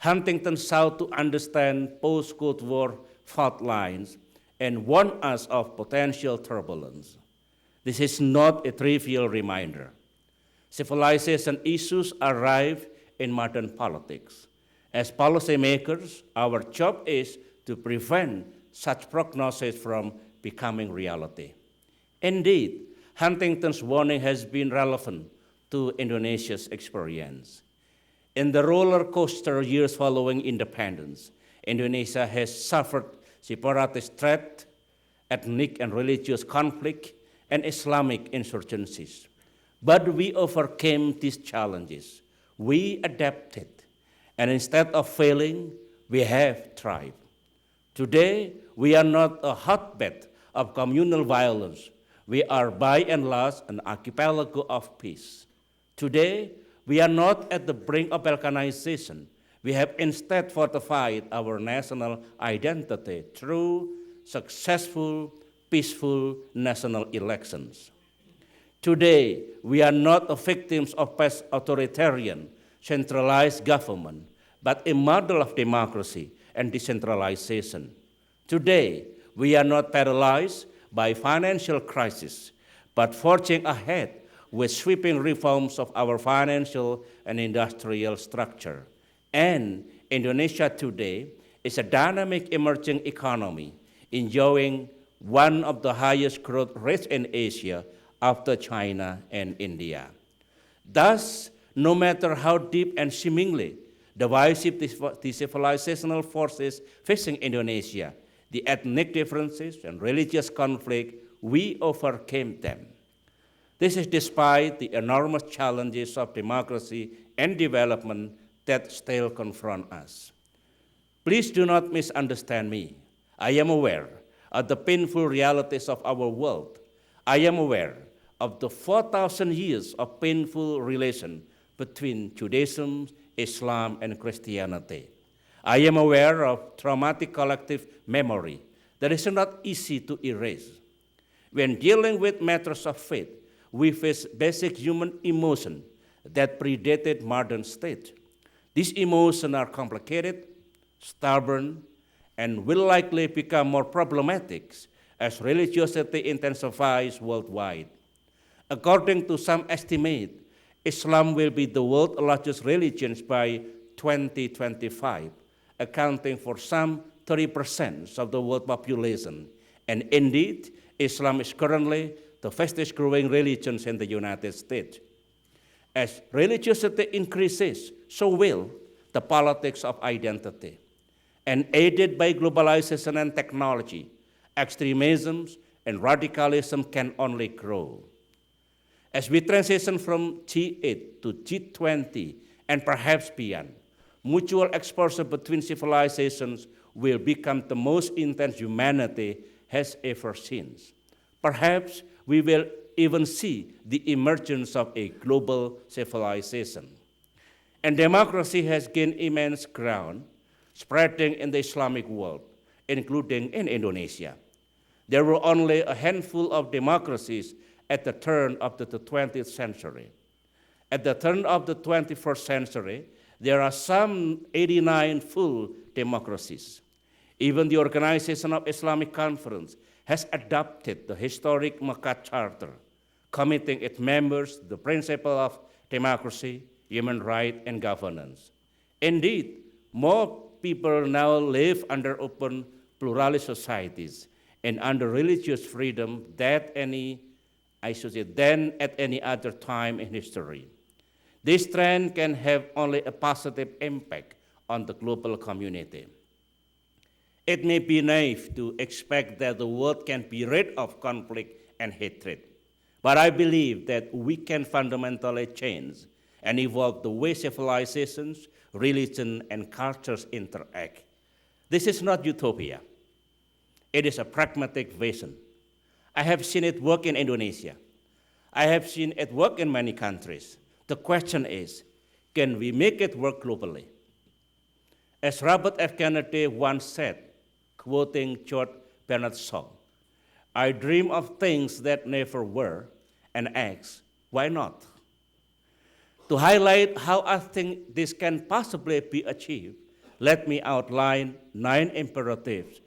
Huntington sought to understand post-Cold War fault lines and warned us of potential turbulence. This is not a trivial reminder. Civilization issues arrive in modern politics. As policymakers, our job is to prevent such prognosis from becoming reality. Indeed, Huntington's warning has been relevant to Indonesia's experience. In the roller coaster years following independence, Indonesia has suffered separatist threat, ethnic and religious conflict, and Islamic insurgencies. But we overcame these challenges. We adapted, and instead of failing, we have thrived. Today, we are not a hotbed of communal violence. We are by and large an archipelago of peace. Today, we are not at the brink of balkanization. We have instead fortified our national identity through successful, peaceful national elections. Today, we are not the victims of past authoritarian, centralized government, but a model of democracy and decentralization. Today, we are not paralyzed by financial crisis, but forging ahead with sweeping reforms of our financial and industrial structure. And Indonesia today is a dynamic emerging economy, enjoying one of the highest growth rates in Asia after China and India. Thus, no matter how deep and seemingly divisive the civilizational forces facing Indonesia, the ethnic differences and religious conflict, we overcame them. This is despite the enormous challenges of democracy and development that still confront us. Please do not misunderstand me. I am aware of the painful realities of our world. I am aware of the 4,000 years of painful relation between Judaism, Islam, and Christianity. I am aware of traumatic collective memory that is not easy to erase. When dealing with matters of faith, we face basic human emotion that predated modern state. These emotions are complicated, stubborn, and will likely become more problematic as religiosity intensifies worldwide. According to some estimate, Islam will be the world's largest religion by 2025, accounting for some 30% of the world population. And indeed, Islam is currently the fastest growing religion in the United States. As religiosity increases, so will the politics of identity. And aided by globalization and technology, extremism and radicalism can only grow. As we transition from G8 to G20 and perhaps beyond, mutual exposure between civilizations will become the most intense humanity has ever seen. Perhaps we will even see the emergence of a global civilization. And democracy has gained immense ground, spreading in the Islamic world, including in Indonesia. There were only a handful of democracies at the turn of the 20th century. At the turn of the 21st century, there are some 89 full democracies. Even the Organization of Islamic Conference has adopted the historic Mecca Charter, committing its members to the principle of democracy, human rights, and governance. Indeed, more people now live under open pluralist societies and under religious freedom than at any other time in history. This trend can have only a positive impact on the global community. It may be naive to expect that the world can be rid of conflict and hatred, but I believe that we can fundamentally change and evolve the way civilizations, religion, and cultures interact. This is not utopia. It is a pragmatic vision. I have seen it work in Indonesia. I have seen it work in many countries. The question is, can we make it work globally? As Robert F. Kennedy once said, quoting George Bernard Shaw, I dream of things that never were and ask, why not? To highlight how I think this can possibly be achieved, let me outline 9 imperatives